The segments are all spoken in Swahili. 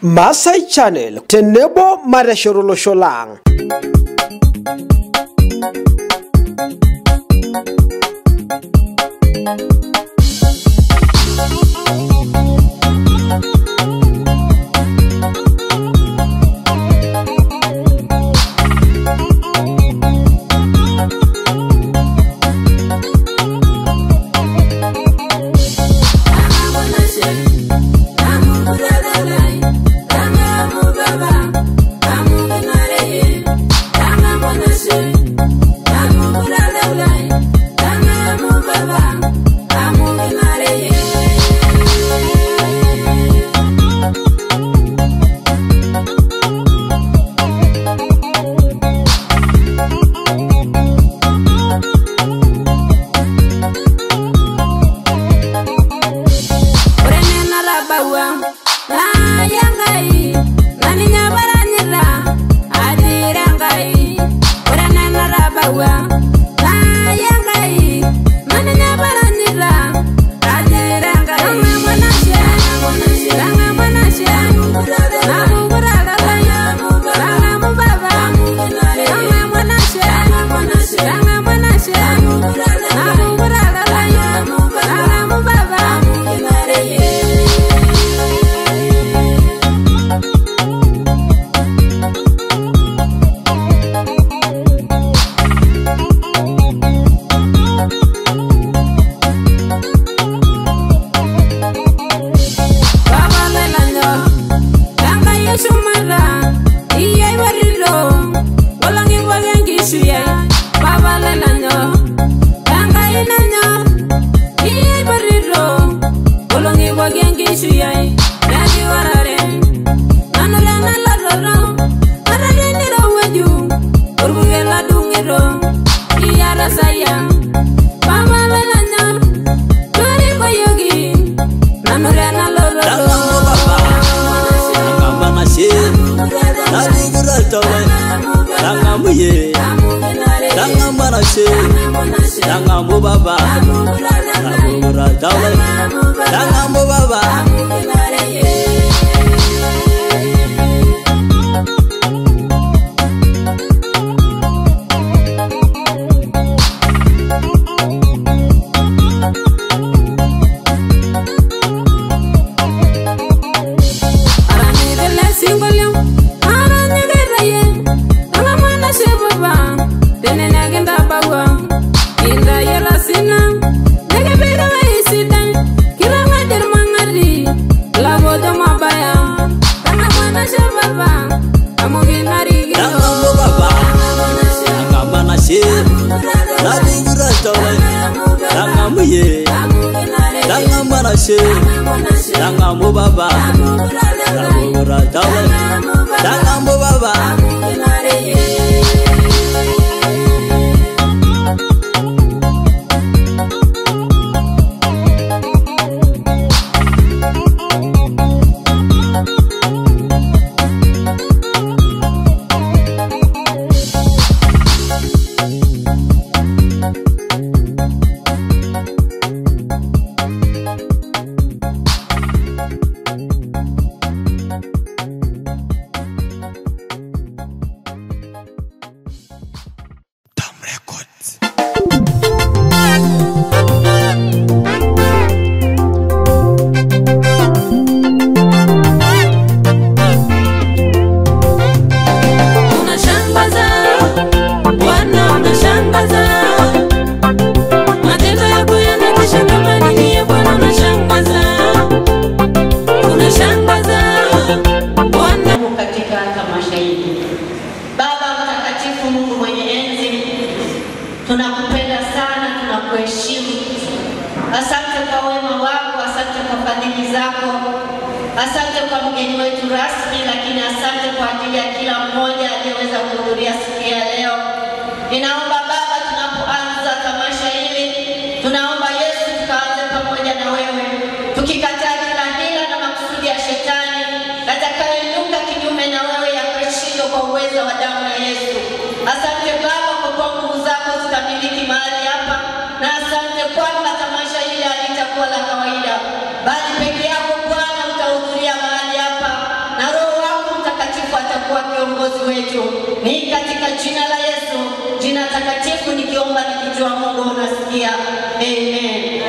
Masai Channel tenebo mareshorolo sholang. Bali peke yako Bwana utahudhuria mahali hapa na mwokozi wetu. Ni katika jina la Yesu, jina takatifu nikiomba nikijua Mungu unasikia. Amen.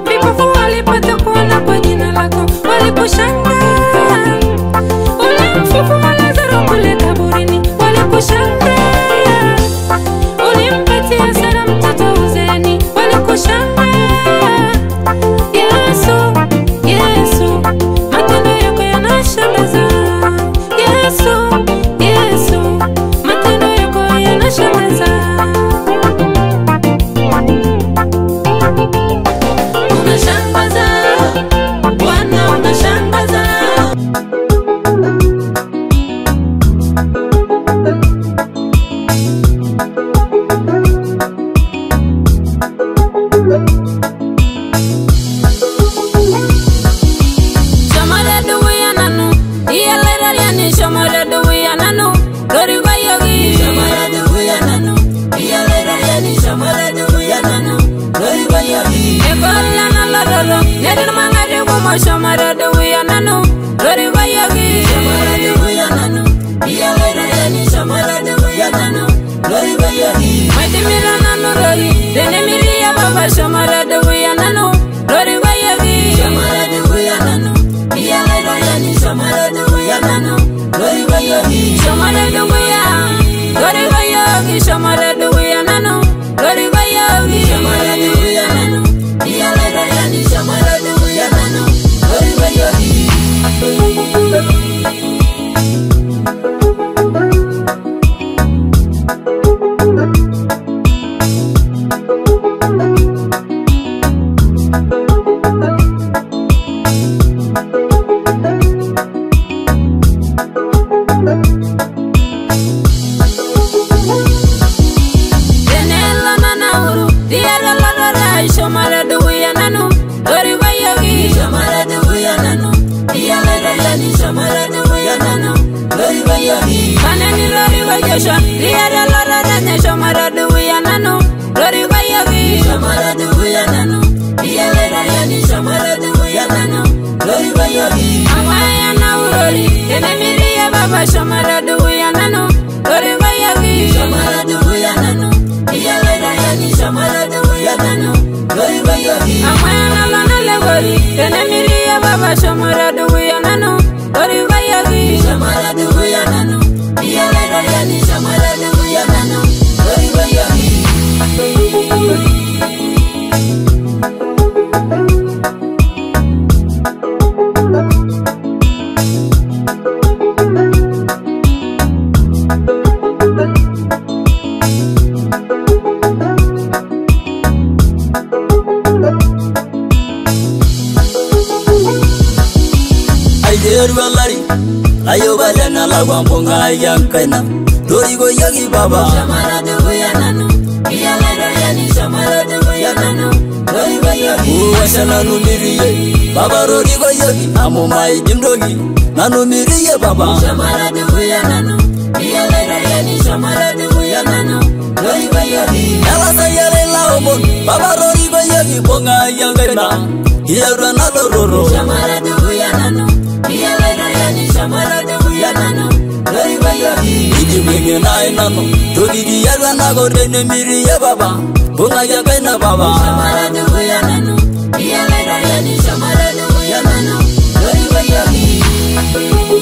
Vipofu walipata kuona kwa jina lako, waliposhangaa. Ulimfufua Lazaro kule kaburini, waliposhangaa. Ulimpatia Sara mtoto uzeeni, waliposhangaa. Yesu, Yesu, matendo yako yanashangaza. Yesu, Yesu, matendo yako yanashangaza. Unashangaza, Bwana unashangaza. Shamara de Wiyanano, Lori Bayagi, Shamara de Wiyanano, Yalera Yani, Shamara de Wiyanano, Lori Bayagi, Mighty Miranano, Lori, Denemiria Baba, Shamara de Wiyanano, Lori Bayagi, Shamara de Wiyanano, Yalera Yani, Shamara de Wiyanano, Lori Bayagi, Shamara de Wiyanano, Lori Bayagi, Shamara de Wiyanano, Lori Bayagi, Shamara de Wiyanano, Yalera Yani, Shamara de Wiyanano. Wamponga yankana Dori go yagi baba Shamara de Wiyanano Yalera Yani Shamara de Wiyanano Dori go yagi Wasana numiriye Baba Rori go yagi Amo mai jimdogi Nanu miriye baba Shamara de Wiyanano Yalera Yani Shamara de Wiyanano Dori go yagi Yala sayale laomon Baba Rori go yagi Ponga yankana Yera nalo roro Shamara de Wiyanano Yalera Yani Shamara de Wiyanano Iji mwingi na inano Togi di yaga na gore ne miri ya baba Bunga ya kaina baba Shamara de Wiyanano Yalera Yani Shamara de Wiyanano Lori bayagi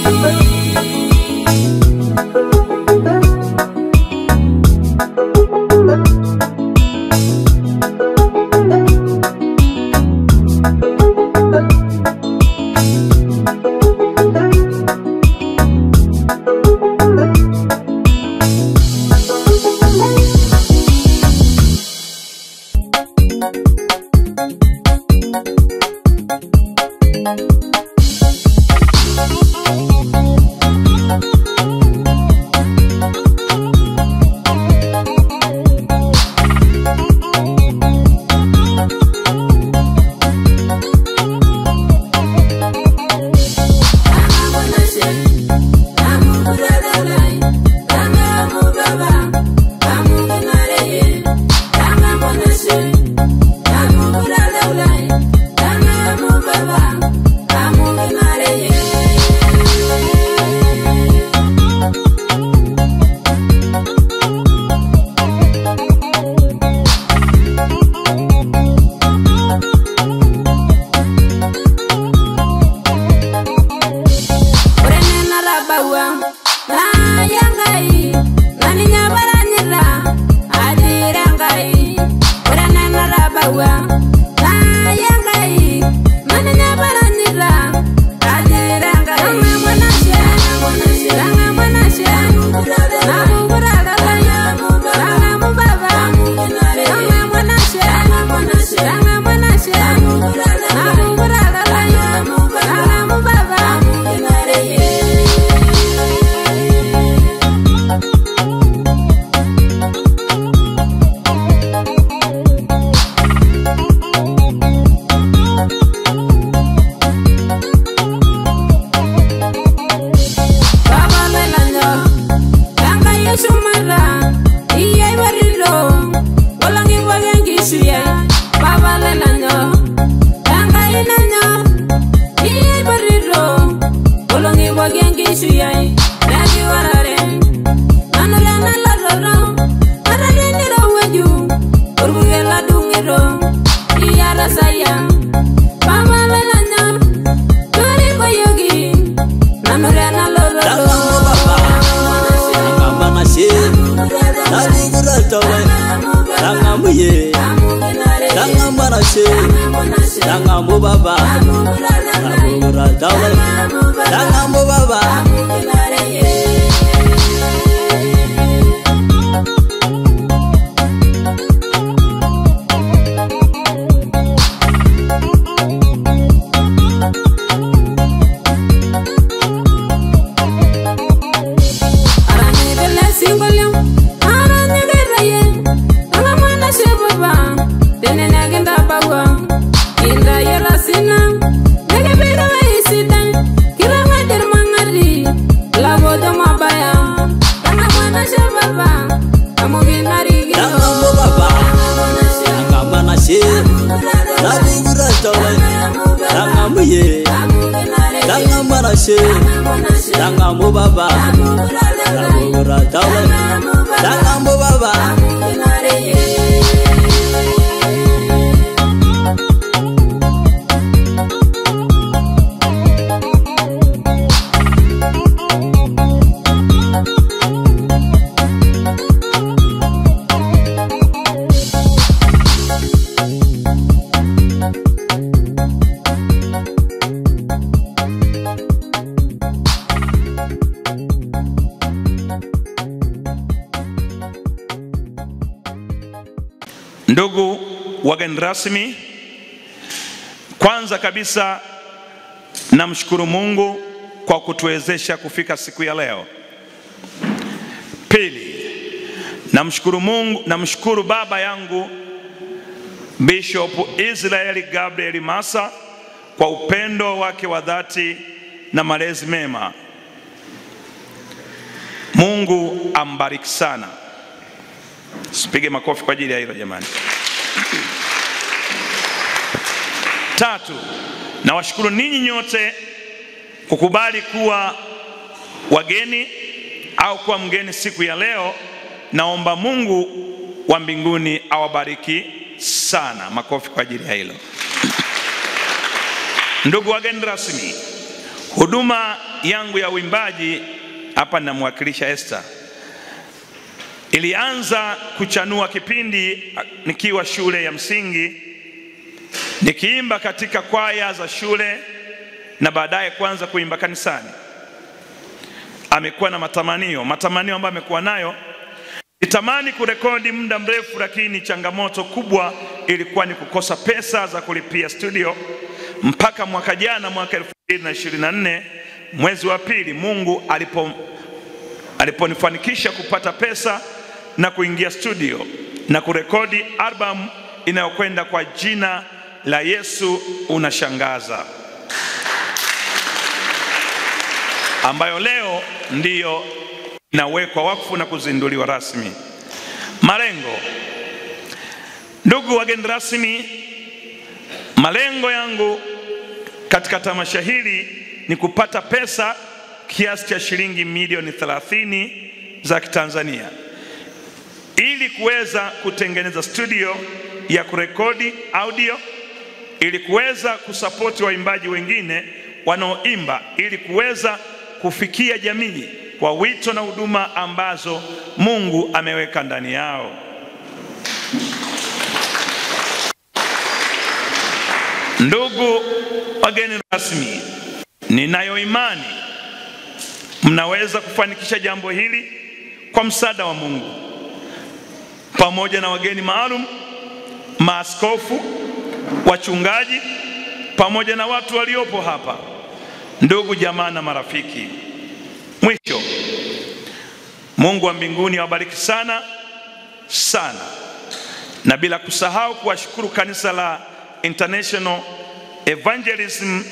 Tangambo baba Amugura taule Tangambo baba Tangambo baba Amugura taule Tangambo baba Ndugu wageni rasmi, kwanza kabisa namshukuru Mungu kwa kutuwezesha kufika siku ya leo. Pili, namshukuru baba yangu Bishop Israel Gabriel Massa kwa upendo wake wa dhati na malezi mema. Mungu ambariki sana. Sipige makofi kwa ajili ya hilo jamani. Tatu, nawashukuru ninyi nyote kukubali kuwa wageni au kuwa mgeni siku ya leo. Naomba Mungu wa mbinguni awabariki sana. Makofi kwa ajili ya hilo. Ndugu wageni rasmi, huduma yangu ya uimbaji hapa namwakilisha Esther. Ilianza kuchanua kipindi nikiwa shule ya msingi, nikiimba katika kwaya za shule na baadaye kwanza kuimba kanisani. Amekuwa na matamanio ambayo amekuwa nayo. Nitamani kurekodi muda mrefu, lakini changamoto kubwa ilikuwa ni kukosa pesa za kulipia studio. Mpaka mwaka jana, mwaka 2024 mwezi wa pili, Mungu aliponifanikisha kupata pesa na kuingia studio na kurekodi album inayokwenda kwa jina la Yesu Unashangaza, ambayo leo ndiyo inawekwa wakfu na kuzinduliwa rasmi. Malengo, ndugu wageni rasmi, malengo yangu katika tamasha hili ni kupata pesa kiasi cha shilingi milioni 30 za Kitanzania ili kuweza kutengeneza studio ya kurekodi audio, ili kuweza kusapoti waimbaji wengine wanaoimba, ili kuweza kufikia jamii kwa wito na huduma ambazo Mungu ameweka ndani yao. Ndugu wageni rasmi, ninayo imani mnaweza kufanikisha jambo hili kwa msaada wa Mungu, pamoja na wageni maalum, maaskofu, wachungaji, pamoja na watu waliopo hapa, ndugu jamaa na marafiki. Mwisho, Mungu wa mbinguni awabariki sana sana, na bila kusahau kuwashukuru kanisa la International Evangelism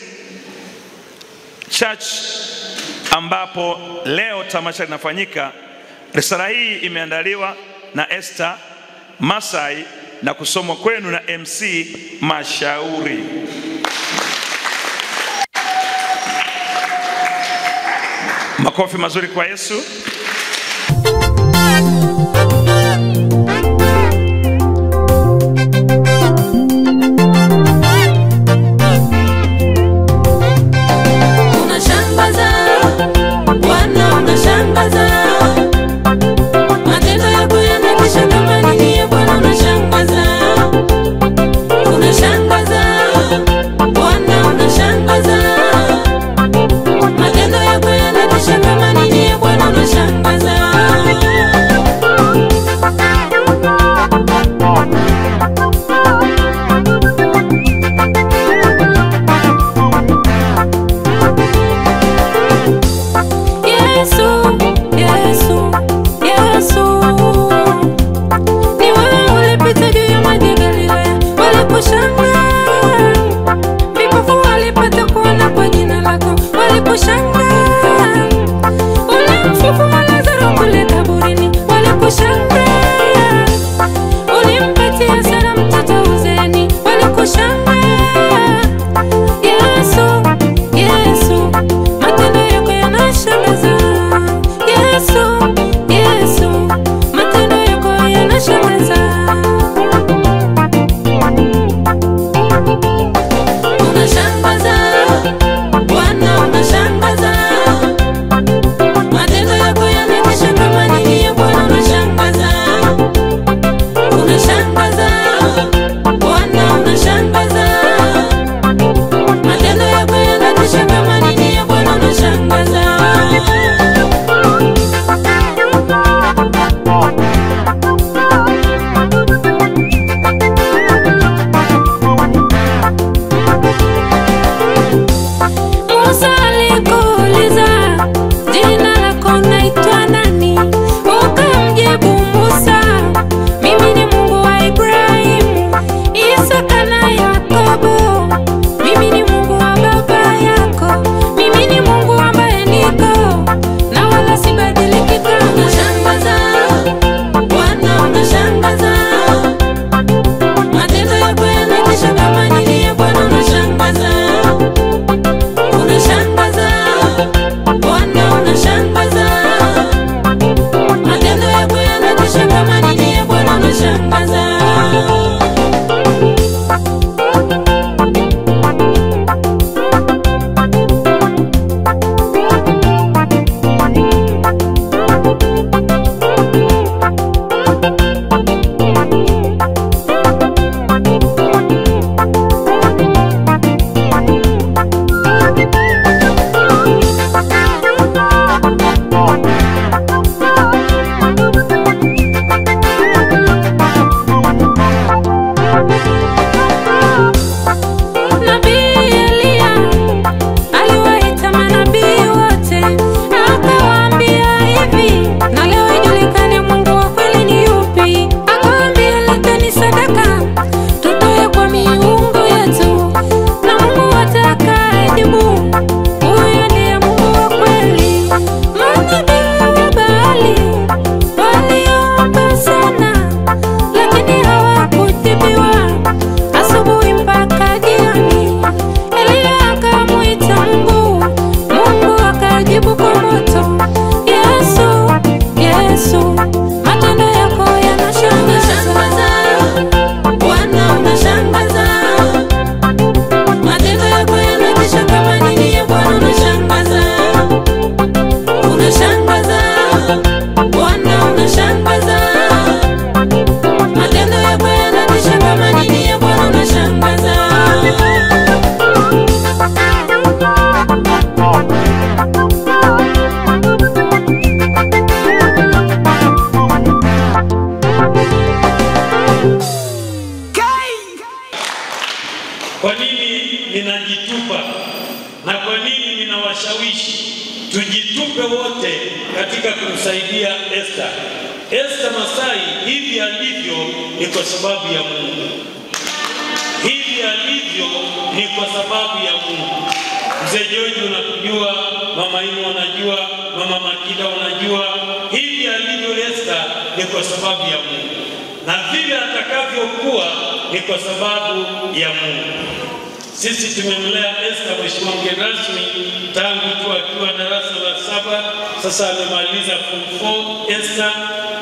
Church ambapo leo tamasha linafanyika. Risala hii imeandaliwa na Esther Masai na kusomwa kwenu na MC Mashauri. Makofi mazuri kwa Yesu. Unashangaza tujitupe wote katika kumsaidia Esther. Esther Masai hivi alivyo ni kwa sababu ya Mungu. Hivi alivyo ni kwa sababu ya Mungu. Mzee George unakujua, Mama Imo unajua, Mama Makida unajua, hivi alivyo Esther ni kwa sababu ya Mungu. Na vile atakavyokuwa ni kwa sababu ya Mungu. Sisi tumemlea Esther, mheshimiwa mgeni rasmi, tangu tu akiwa darasa la 7, sasa amemaliza form 4 Esther,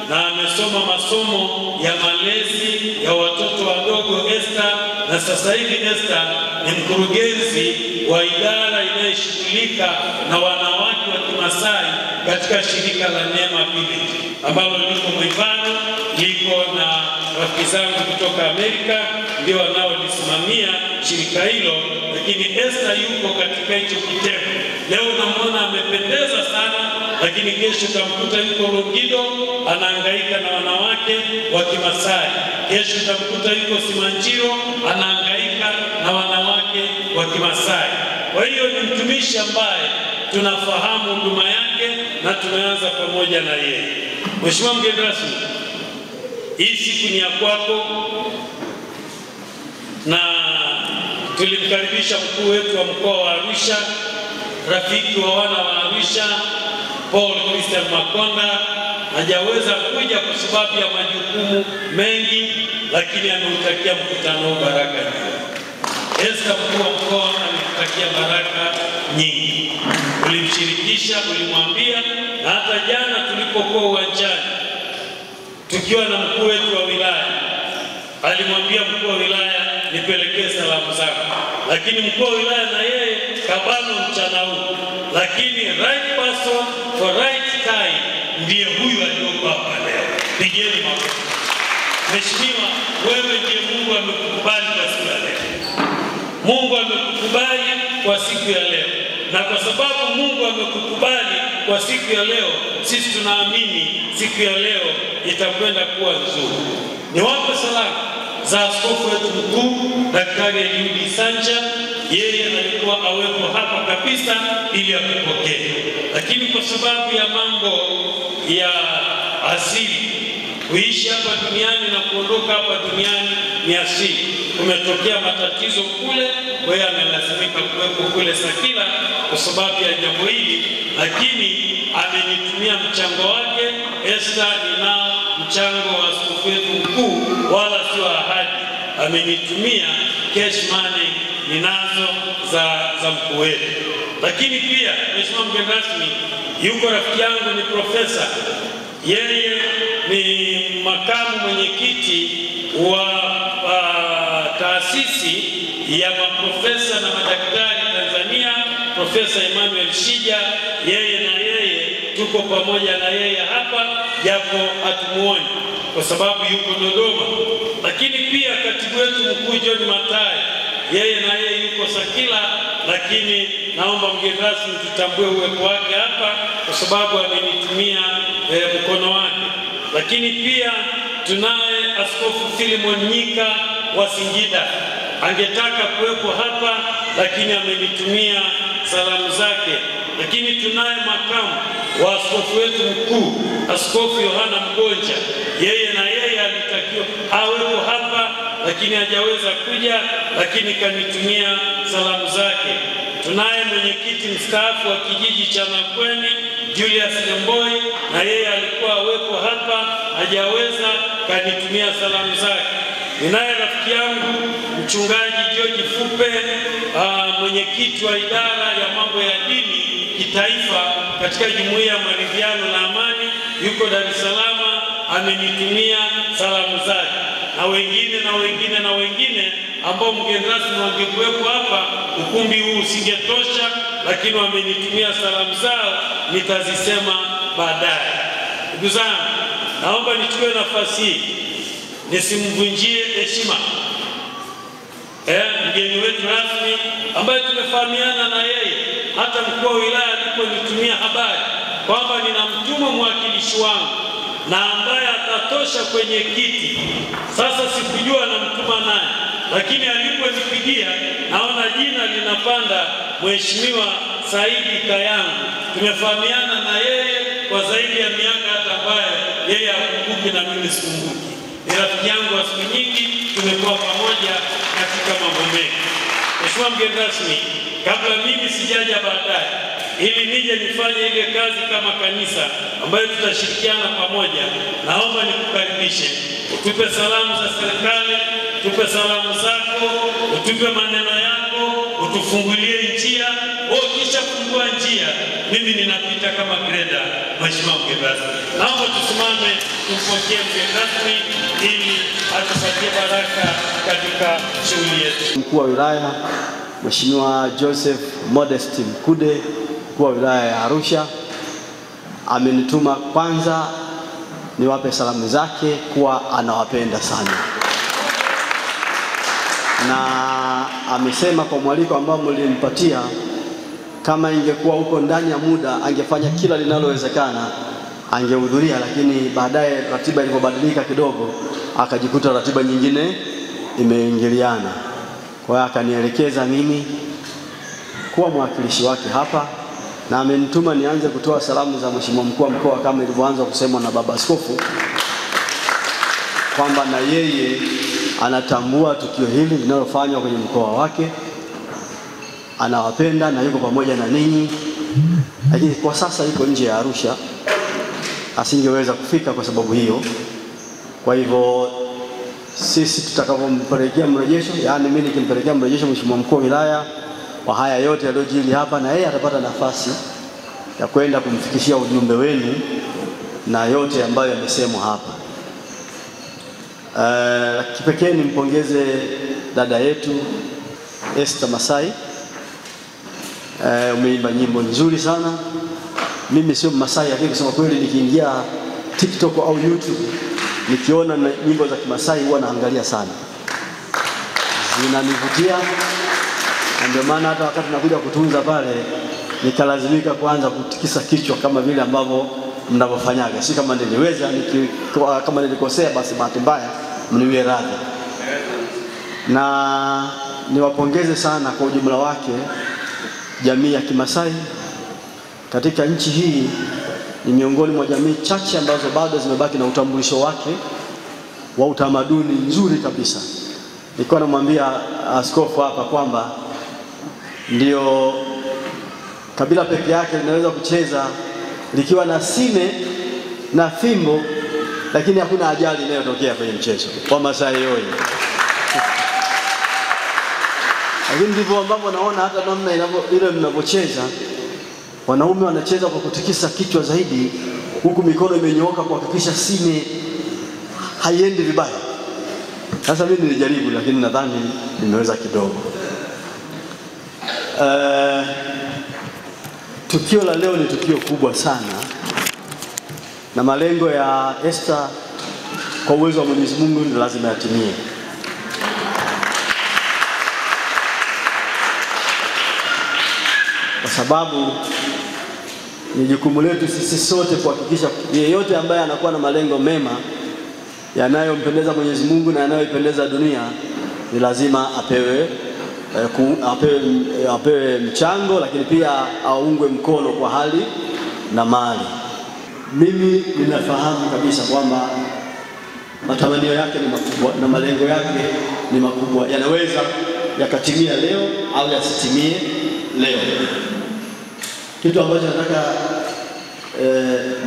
na amesoma masomo ya malezi ya watoto wadogo Esther, na sasa hivi Esther ni mkurugenzi wa idara inayoshughulika na wanawake wa Kimasai katika shirika la Neema Village ambalo liko Mwivano, liko na rafiki zangu kutoka Amerika ndio wanaolisimamia shirika hilo, lakini Esther yuko katika hicho kitengo. Leo unamwona amependeza sana, lakini kesho utamkuta yuko Longido anahangaika na wanawake wa Kimasai. Kesho utamkuta yuko Simanjiro anahangaika na wanawake wa Kimasai. Kwa hiyo ni mtumishi ambaye tunafahamu huduma yake na tumeanza pamoja na yeye. Mheshimiwa mgeni rasmi, hii siku ni ya kwako, na tulimkaribisha mkuu wetu wa mkoa wa Arusha, rafiki wa wana wa Arusha, Paul Christian Makonda. Hajaweza kuja kwa sababu ya majukumu mengi, lakini ameutakia mkutano baraka nyingi. Esther, mkuu wa mkoa, amekutakia baraka nyingi. Ulimshirikisha, ulimwambia, na hata jana tulipokuwa uwanjani tukiwa na mkuu wetu wa wilaya, alimwambia mkuu wa wilaya nipelekee salamu zako, lakini mkuu wa wilaya na yeye kabano mchana huu, lakini right person for right time ndiye huyu aliyokuwa hapa leo. Pigeni makofi. Mheshimiwa, wewe ndiye Mungu amekukubali kwa siku ya leo. Mungu amekukubali kwa siku ya leo, na kwa sababu Mungu amekukubali kwa siku ya leo, sisi tunaamini siku ya leo itakwenda kuwa nzuri. Niwape salamu za askofu wetu mkuu Daktari Eliudi Sanja. Yeye alikuwa awepo hapa kabisa ili akupokee, lakini kwa sababu ya mambo ya asili, kuishi hapa duniani na kuondoka hapa duniani ni asili. Kumetokea matatizo kule, kwa hiyo amelazimika kuwepo kule Sakila kwa sababu ya jambo hili, lakini amenitumia mchango wake. Esther, ninao mchango wa askofu wetu mkuu, wala sio ahadi. Amenitumia cash money ninazo za mkuu wetu. Lakini pia mheshimiwa mgeni rasmi, yuko rafiki yangu ni profesa. Yeye ni makamu mwenyekiti wa taasisi ya maprofesa na madaktari Tanzania, Profesa Emmanuel Shija. Yeye na yeye tuko pamoja na yeye hapa, japo hatumuoni kwa sababu yuko Dodoma. Lakini pia katibu wetu mkuu John Matai, yeye na yeye yuko Sakila, lakini naomba mgeni rasmi tutambue uwepo wake hapa kwa sababu amenitumia mkono wake. Lakini pia tunaye Askofu Philemon Nyika wa Singida, angetaka kuwepo hapa lakini amenitumia salamu zake. Lakini tunaye makamu wa askofu wetu mkuu Askofu Yohana Mgonja, yeye na yeye alitakiwa awepo hapa lakini hajaweza kuja, lakini kanitumia salamu zake. Tunaye mwenyekiti mstaafu wa kijiji cha Nakweni Julius Lemboi, na yeye alikuwa awepo hapa, hajaweza, kanitumia salamu zake. Ninaye rafiki yangu mchungaji George Fupe, mwenyekiti wa idara ya mambo ya dini kitaifa katika Jumuiya ya Maridhiano na Amani, yuko Dar es Salaam, amenitumia salamu zake, na wengine ambao mgeni rasmi wangekuwepo hapa, ukumbi huu usingetosha, lakini wamenitumia salamu zao, nitazisema baadaye. Ndugu zangu, naomba nichukue nafasi hii nisimvunjie heshima mgeni wetu rasmi ambaye tumefahamiana na yeye, hata mkuu wa wilaya aliponitumia habari kwamba ninamtuma mwakilishi wangu na ambaye atatosha kwenye kiti. Sasa sikujua namtuma nani, lakini aliponipigia naona jina linapanda, Mheshimiwa Saidi Kayangu. Tumefahamiana na yeye kwa zaidi ya miaka hata ambayo yeye hakumbuki na mimi sikumbuki. Ni rafiki yangu wa siku nyingi, tumekuwa pamoja katika mambo mengi. Mheshimiwa mgeni rasmi, kabla mimi sijaja baadaye ili nije nifanye ile kazi kama kanisa ambayo tutashirikiana pamoja, naomba nikukaribishe, utupe salamu za serikali, utupe salamu zako, utupe maneno yako, utufungulie njia. Kisha fungua njia, mimi ninapita kama greda. Mheshimiwa mgeni rasmi, naomba tusimame tumpokee mgeni rasmi ili atupatie baraka katika shughuli yetu. Mkuu wa wilaya Mheshimiwa Joseph Modest Mkude, mkuu wa wilaya ya Arusha, amenituma kwanza niwape salamu zake kuwa anawapenda sana, na amesema kwa mwaliko ambao mlimpatia, kama ingekuwa huko ndani ya muda angefanya kila linalowezekana angehudhuria, lakini baadaye ratiba ilipobadilika kidogo akajikuta ratiba nyingine imeingiliana. Kwa hiyo akanielekeza mimi kuwa mwakilishi wake hapa, na amenituma nianze kutoa salamu za Mheshimiwa mkuu wa mkoa kama ilivyoanza kusemwa na baba askofu, kwamba na yeye anatambua tukio hili linalofanywa kwenye mkoa wake, anawapenda na yuko pamoja na ninyi, lakini kwa sasa yuko nje ya Arusha, asingeweza kufika kwa sababu hiyo. Kwa hivyo sisi tutakapompelekea mrejesho, yani mimi nikimpelekea mrejesho Mheshimiwa mkuu wa wilaya wa haya yote yaliyojiri hapa, na yeye atapata nafasi ya kwenda kumfikishia ujumbe wenu na yote ambayo yamesemwa hapa. Kipekee nimpongeze dada yetu Esther Masai. Umeimba nyimbo nzuri sana. Mimi sio Masai, lakini kusema kweli nikiingia TikTok au YouTube nikiona nyimbo za Kimasai huwa naangalia sana, zinanivutia, na ndio maana hata wakati nakuja kutunza pale nikalazimika kuanza kutikisa kichwa kama vile ambavyo mnavyofanyaga. Si kama niliweza, kama nilikosea basi bahati mbaya mniwie radhi. Na niwapongeze sana kwa ujumla wake jamii ya Kimasai katika nchi hii. Ni miongoni mwa jamii chache ambazo bado zimebaki na utambulisho wake wa utamaduni nzuri kabisa. Nilikuwa namwambia askofu hapa kwamba ndio kabila peke yake linaweza kucheza likiwa na sime na fimbo, lakini hakuna ajali inayotokea kwenye mchezo wa Masai yoye. Lakini ndivyo ambavyo naona hata namna ile mnapocheza, wanaume wanacheza kwa kutikisa kichwa zaidi, huku mikono imenyooka kuhakikisha sime haiendi vibaya. Sasa mimi nilijaribu, lakini nadhani nimeweza kidogo. Tukio la leo ni tukio kubwa sana, na malengo ya Esther kwa uwezo wa Mwenyezi Mungu ni lazima yatimie. Kwa sababu ni jukumu letu sisi sote kuhakikisha yeyote ambaye anakuwa na malengo mema yanayompendeza Mwenyezi Mungu na yanayoipendeza dunia ni lazima apewe mchango, lakini pia aungwe mkono kwa hali na mali. Mimi ninafahamu kabisa kwamba matamanio yake ni makubwa na malengo yake ni makubwa, yanaweza yakatimia leo au yasitimie leo. Kitu ambacho nataka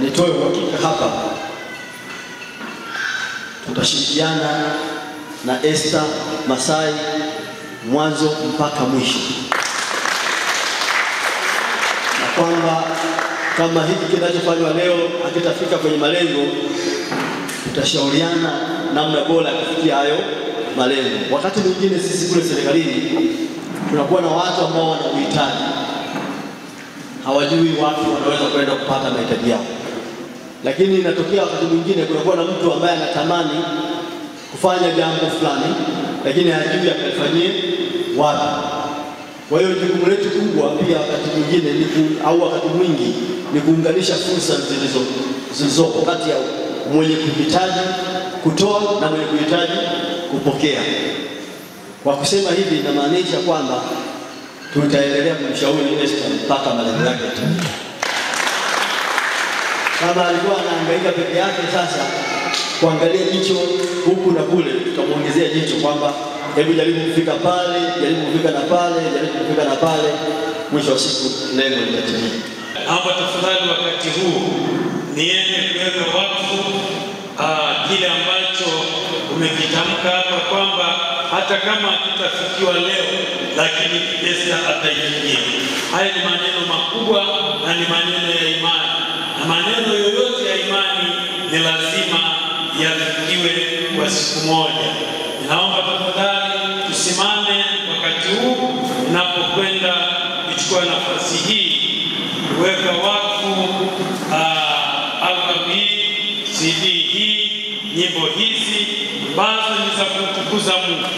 nitoe uhakika hapa, tutashirikiana na Esther Masai mwanzo mpaka mwisho, na kwamba kama hiki kinachofanywa leo hakitafika kwenye malengo, tutashauriana namna bora ya kufikia hayo malengo. Wakati mwingine sisi kule serikalini tunakuwa na watu ambao wana uhitaji, hawajui watu wanaweza kwenda kupata mahitaji yao, lakini inatokea wakati mwingine kunakuwa na mtu ambaye anatamani kufanya jambo fulani lakini hajui akalifanyie wapi. Kwa hiyo jukumu letu kubwa pia wakati mwingine au wakati mwingi ni kuunganisha fursa zilizopo kati ya mwenye kuhitaji kutoa na mwenye kuhitaji kupokea. Kwa kusema hivi inamaanisha kwamba tutaendelea kumshauri Esther mpaka malengo yake tu. Kama alikuwa anahangaika peke yake, sasa kuangalia jicho huku na kule, tutamuongezea jicho kwamba hebu jaribu kufika pale, jaribu kufika na pale, jaribu kufika na pale, mwisho wa siku lengo litatimia. Naomba tafadhali wakati huu niende kuweka wakfu kile ambacho umekitamka hapa kwamba hata kama kitafikiwa leo, lakini Esther ataifikia. Haya ni maneno makubwa na ni maneno ya imani, na maneno yoyote ya imani ni lazima yafikiwe kwa siku moja. Naomba tafadhali tusimame wakati huu ninapokwenda kuchukua nafasi hii kuweka wakfu album hii, CD hii, nyimbo hizi ambazo ni za kumtukuza Mungu.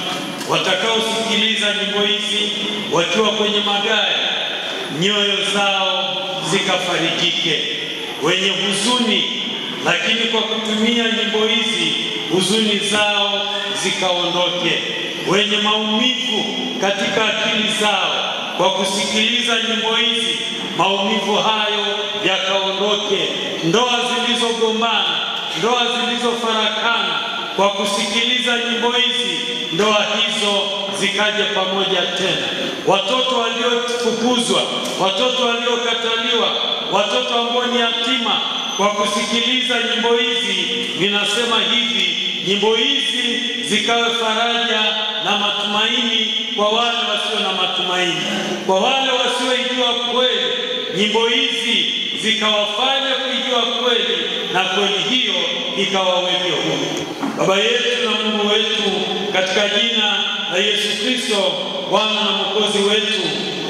Watakaosikiliza nyimbo hizi wakiwa kwenye magari, nyoyo zao zikafarijike. Wenye huzuni, lakini kwa kutumia nyimbo hizi huzuni zao zikaondoke. Wenye maumivu katika akili zao, kwa kusikiliza nyimbo hizi maumivu hayo yakaondoke. Ndoa zilizogombana, ndoa zilizofarakana, kwa kusikiliza nyimbo hizi ndoa hizo zikaje pamoja tena. Watoto waliofukuzwa, watoto waliokataliwa, watoto ambao ni yatima, kwa kusikiliza nyimbo hizi, ninasema hivi, nyimbo hizi zikawe faraja na matumaini kwa wale wasio na matumaini. Kwa wale wasioijua kweli, nyimbo hizi zikawafanya kuijua kweli, na kweli hiyo ikawaweke huru. Baba yetu na Mungu wetu, katika jina la Yesu Kristo, Bwana na Mwokozi wetu,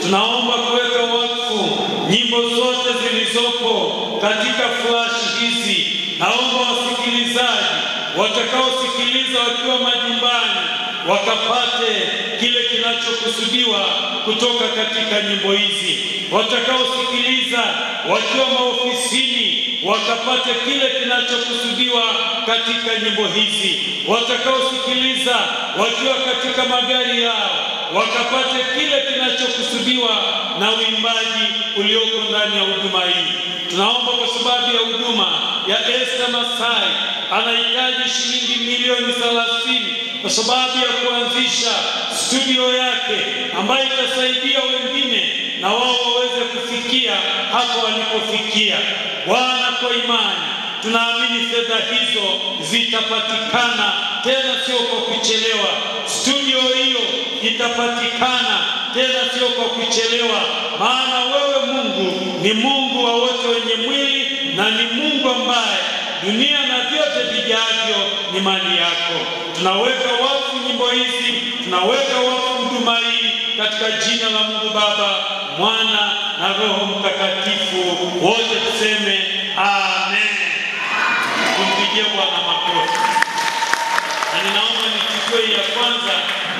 tunaomba kuweka wakfu nyimbo zote zilizopo katika flash hizi. Naomba wasikilizaji watakaosikiliza wakiwa majumbani wakapate kile kinachokusudiwa kutoka katika nyimbo hizi. Watakaosikiliza wakiwa maofisini wakapate kile kinachokusudiwa katika nyimbo hizi. Watakaosikiliza wakiwa katika magari yao wakapate kile kinachokusudiwa na uimbaji ulioko ndani ya huduma hii. Tunaomba kwa sababu ya huduma ya Esther Masai, anahitaji shilingi milioni 30 kwa sababu ya kuanzisha studio yake ambayo itasaidia wengine na wao waweze kufikia hapo walipofikia. Bwana, kwa imani tunaamini fedha hizo zitapatikana, tena sio kwa kuchelewa. Studio hiyo itapatikana, tena sio kwa kuchelewa, maana wewe Mungu ni Mungu wa wote wenye mwili, na ni Mungu ambaye dunia na vyote vijavyo ni mali yako. Tunaweka wakfu nyimbo hizi, tunaweka wakfu huduma hii katika jina la Mungu Baba, Mwana na Roho Mtakatifu. Wote tuseme amen. Tumpigie Bwana makofi. Na ninaomba nichukue ya kwanza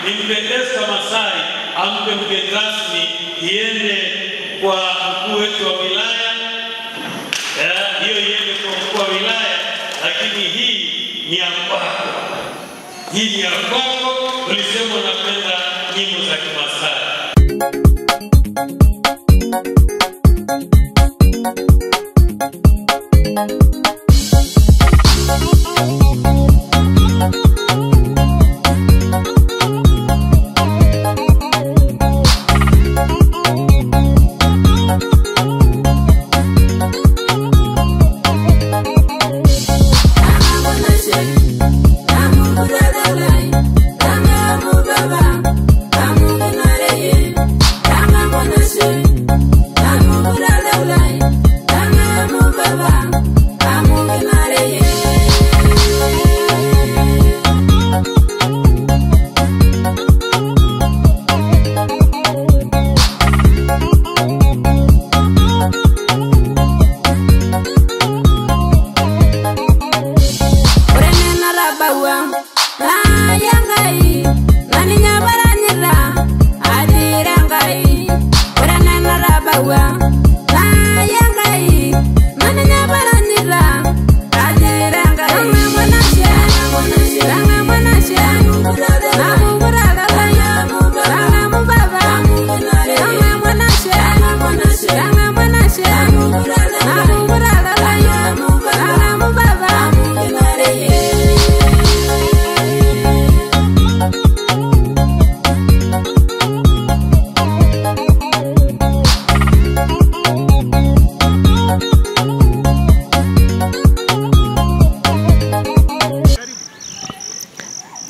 nimpe Esther Masai, ampe mgeni rasmi, iende kwa mkuu wetu wa wilaya. Hiyo iende kwa mkuu wa wilaya, lakini hii ni ya kwako. Hii ni ya kwako. Ulisema unapenda nyimbo za Kimasai. Nani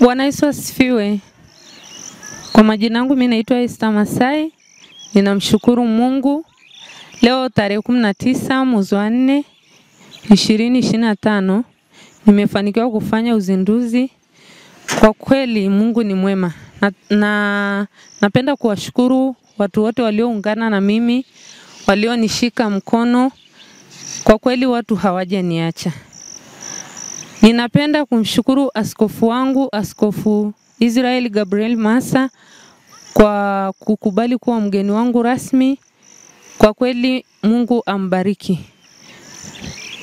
Bwana Yesu asifiwe. Kwa majina yangu mimi naitwa Esther Masai. Ninamshukuru Mungu. Leo tarehe 19 mwezi wa 4 2025 nimefanikiwa kufanya uzinduzi. Kwa kweli Mungu ni mwema. Napenda kuwashukuru watu wote walioungana na mimi, walionishika mkono. Kwa kweli watu hawajaniacha. Ninapenda kumshukuru askofu wangu, Askofu Israel Gabriel Massa, kwa kukubali kuwa mgeni wangu rasmi. Kwa kweli Mungu ambariki.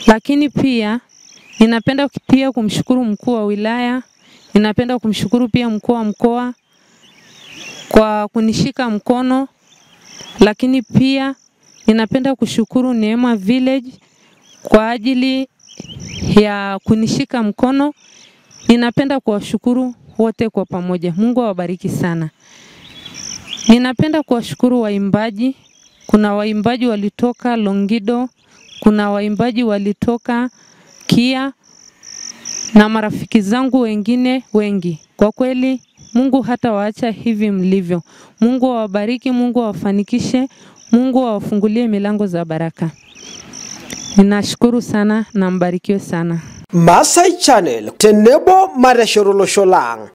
Lakini pia ninapenda pia kumshukuru mkuu wa wilaya, ninapenda kumshukuru pia mkuu wa mkoa kwa kunishika mkono. Lakini pia ninapenda kushukuru Neema Village kwa ajili ya kunishika mkono. Ninapenda kuwashukuru wote kwa pamoja. Mungu awabariki sana. Ninapenda kuwashukuru waimbaji. Kuna waimbaji walitoka Longido, kuna waimbaji walitoka Kia na marafiki zangu wengine wengi. Kwa kweli Mungu hata waacha hivi mlivyo. Mungu awabariki, Mungu awafanikishe, Mungu awafungulie milango za baraka. Ninashukuru sana na mbarikiwe sana. Masai Channel, Tenebo Mareshorolosholang.